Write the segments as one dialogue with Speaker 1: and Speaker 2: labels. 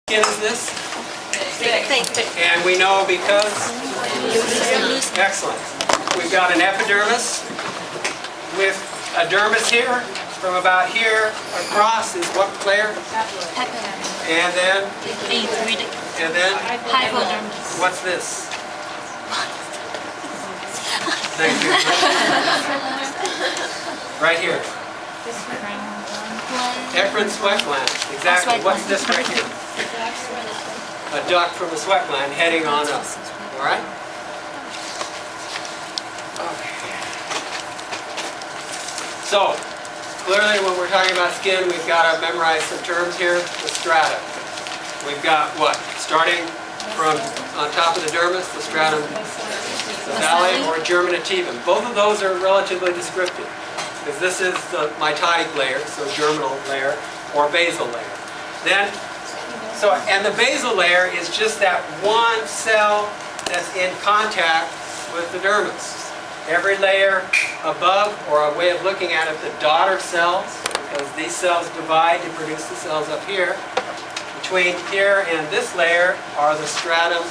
Speaker 1: Skin is this?
Speaker 2: Thick.
Speaker 1: And we know because? Excellent. We've got an epidermis with a dermis here. From about here across is what layer? And then? And then?
Speaker 2: Hypodermis.
Speaker 1: What's this? Thank you. Right here. Eccrine sweat gland. Exactly. What's this right here? A duct from the sweat gland heading on up. All right? Okay. So, clearly when we're talking about skin, we've got to memorize some terms here. The strata. We've got what? Starting from on top of the dermis, the stratum basale or germinativum. Both of those are relatively descriptive, because this is the mitotic layer, so germinal layer, or basal layer. Then, and the basal layer is just that one cell that's in contact with the dermis. Every layer above, or a way of looking at it, the daughter cells, because these cells divide to produce the cells up here. Between here and this layer are the stratum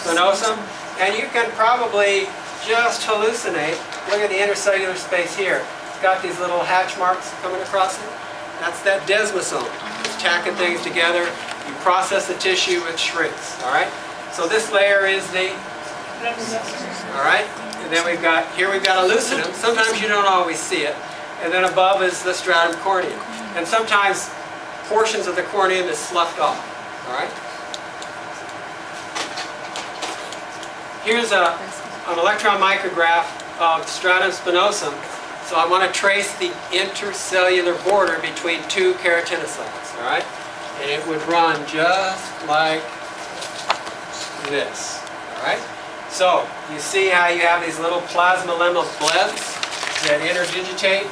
Speaker 1: spinosum, and you can probably just hallucinate. Look at the intercellular space here. It's got these little hatch marks coming across it. That's that desmosome. It's tacking things together. You process the tissue, it shrinks. All right. So this layer is the. All right. And then we've got a lucidum. Sometimes you don't always see it. And then above is the stratum corneum. And sometimes portions of the corneum is sloughed off. All right. Here's an electron micrograph of stratum spinosum. So I want to trace the intercellular border between two keratinocytes. All right. And it would run just like this. All right. So you see how you have these little plasmalemmal blebs that interdigitate,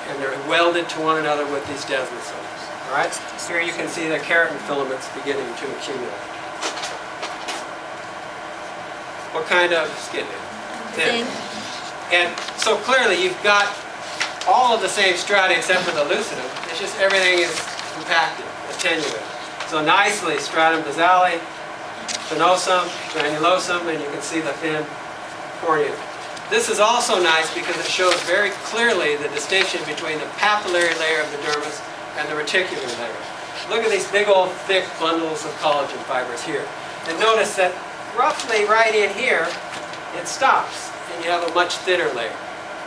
Speaker 1: and they're welded to one another with these desmosomes. All right. Here you can see the keratin filaments beginning to accumulate. What kind of skin? Thin. And so clearly you've got all of the same strata except for the lucidum. It's just everything is compacted, attenuated. So nicely, stratum basale, spinosum, granulosum, and you can see the thin corneum. This is also nice because it shows very clearly the distinction between the papillary layer of the dermis and the reticular layer. Look at these big old thick bundles of collagen fibers here. And notice that roughly right in here, it stops, and you have a much thinner layer.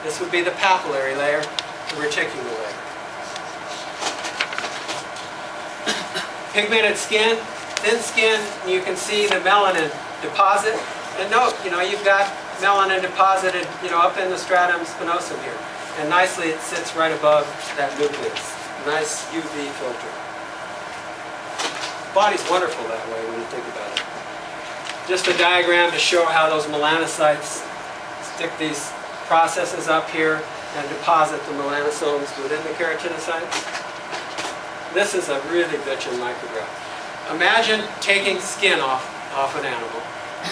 Speaker 1: This would be the papillary layer, the reticular layer. Pigmented skin, thin skin, you can see the melanin deposit. And note, you've got melanin deposited, up in the stratum spinosum here. And nicely it sits right above that nucleus. Nice UV filter. Body's wonderful that way when you think about it. Just a diagram to show how those melanocytes stick these processes up here and deposit the melanosomes within the keratinocytes. This is a really bitchin' micrograph. Imagine taking skin off an animal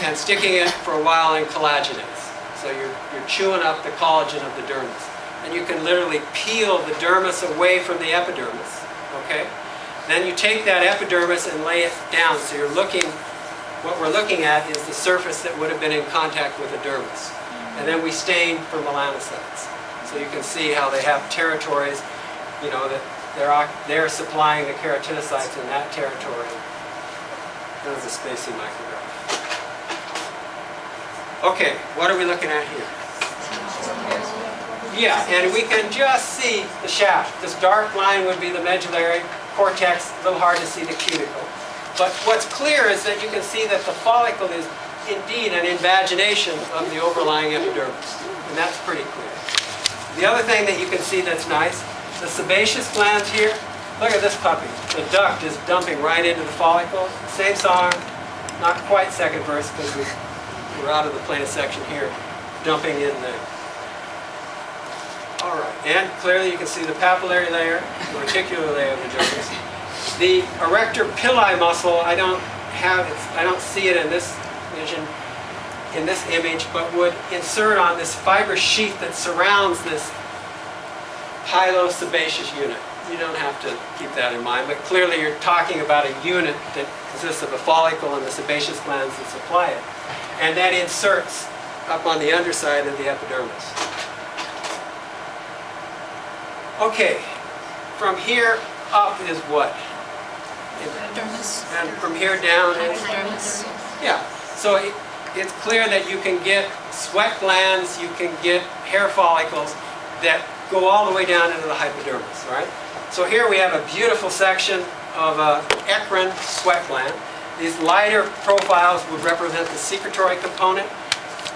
Speaker 1: and sticking it for a while in collagenase. So you're chewing up the collagen of the dermis. And you can literally peel the dermis away from the epidermis. Okay? Then you take that epidermis and lay it down. So what we're looking at is the surface that would have been in contact with the dermis. And then we stain for melanocytes. So you can see how they have territories, that they're supplying the keratinocytes in that territory. There's a spacey micrograph. Okay, what are we looking at here? Yeah, and we can just see the shaft. This dark line would be the medullary cortex, a little hard to see the cuticle. But what's clear is that you can see that the follicle is indeed an invagination of the overlying epidermis. And that's pretty clear. The other thing that you can see that's nice, the sebaceous glands here. Look at this puppy. The duct is dumping right into the follicle. Same song, not quite second verse because we're out of the plane of section here, dumping in there. All right, and clearly you can see the papillary layer, the reticular layer of the dermis. The erector pili muscle, I don't see it in this vision, in this image, but would insert on this fibrous sheath that surrounds this hylosebaceous unit. you don't have to keep that in mind, but clearly you're talking about a unit that consists of a follicle and the sebaceous glands that supply it. And that inserts up on the underside of the epidermis. Okay, from here up is what?
Speaker 2: Dermis.
Speaker 1: And from here down is?
Speaker 2: Hypodermis.
Speaker 1: Yeah, so it's clear that you can get sweat glands, you can get hair follicles that go all the way down into the hypodermis, right? So here we have a beautiful section of eccrine sweat gland. These lighter profiles would represent the secretory component.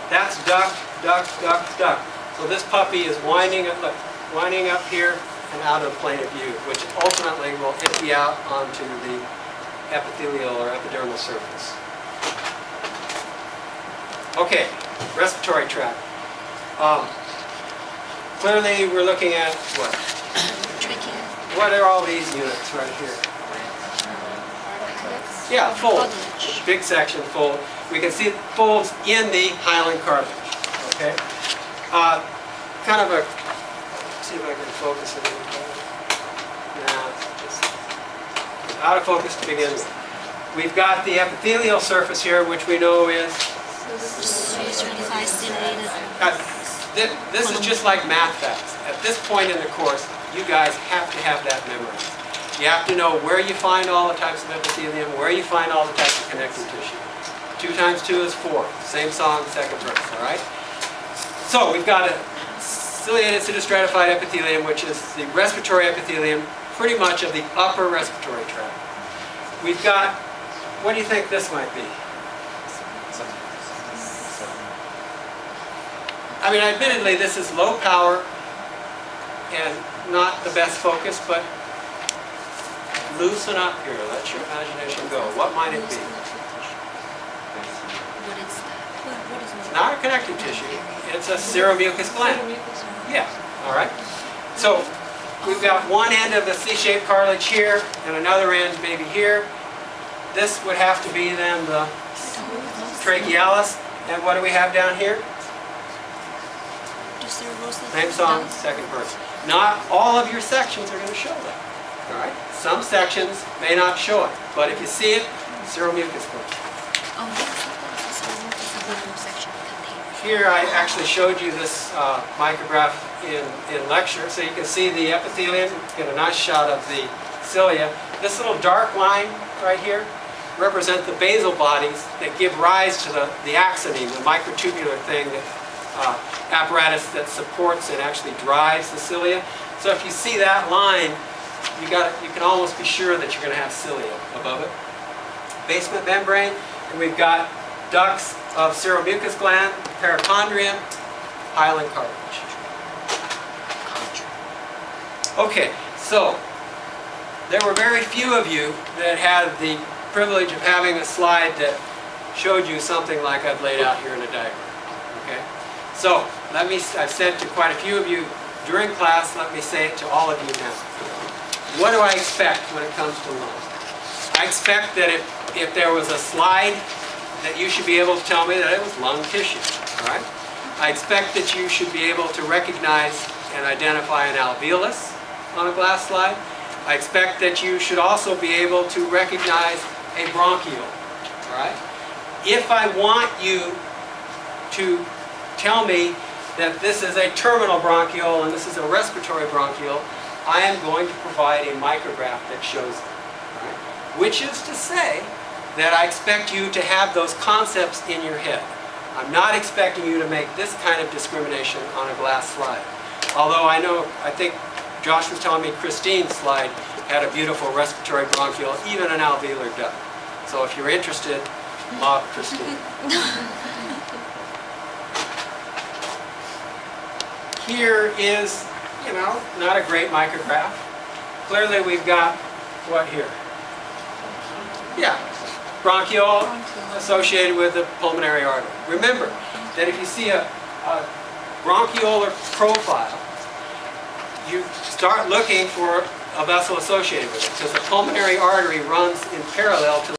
Speaker 1: That's duct, duct, duct, duct. So this puppy is winding up here and out of the plane of view, which ultimately will empty out onto the epithelial or epidermal surface. Okay, respiratory tract. Clearly we're looking at what?
Speaker 2: Trachea.
Speaker 1: What are all these units right here? Yeah, fold. Big section fold. We can see folds in the hyaline cartilage. Okay. Kind of a. See if I can focus it. Nah, just out of focus to begin with. We've got the epithelial surface here, which we know is. This is just like math facts. At this point in the course, you guys have to have that memorized. You have to know where you find all the types of epithelium, where you find all the types of connective tissue. 2 times 2 is 4. Same song, second verse, all right? So we've got a ciliated pseudostratified epithelium, which is the respiratory epithelium, pretty much of the upper respiratory tract. We've got, what do you think this might be? I mean, admittedly, this is low power and not the best focus, but loosen up here. Let your imagination go. What might it be? It's not a connective tissue. It's a seromucous gland. Yeah, all right. So we've got one end of the C-shaped cartilage here and another end maybe here. This would have to be then the trachealis. And what do we have down here? Same song, second verse. Not all of your sections are going to show that. All right? Some sections may not show it, but if you see it, seromucous gland. Here I actually showed you this micrograph in lecture, so you can see the epithelium, get a nice shot of the cilia. This little dark line right here represent the basal bodies that give rise to the axoneme, the microtubular thing, that apparatus that supports and actually drives the cilia. So if you see that line, you can almost be sure that you're going to have cilia above it. Basement membrane, and we've got ducts of seromucous gland, perichondrium, hyaline cartilage. Okay, so there were very few of you that had the privilege of having a slide that showed you something like I've laid out here in a diagram. Okay, so I've said to quite a few of you during class, let me say it to all of you now. What do I expect when it comes to lung? I expect that if there was a slide, that you should be able to tell me that it was lung tissue. All right? I expect that you should be able to recognize and identify an alveolus on a glass slide. I expect that you should also be able to recognize a bronchiole. All right? If I want you to tell me that this is a terminal bronchiole and this is a respiratory bronchiole, I am going to provide a micrograph that shows it. All right? Which is to say that I expect you to have those concepts in your head. I'm not expecting you to make this kind of discrimination on a glass slide. Although I think Josh was telling me Christine's slide had a beautiful respiratory bronchiole, even an alveolar duct. So if you're interested, mob Christine. Here is, not a great micrograph. Clearly we've got what here? Yeah, bronchiole associated with the pulmonary artery. Remember that if you see a bronchiolar profile, you start looking for a vessel associated with it, because the pulmonary artery runs in parallel to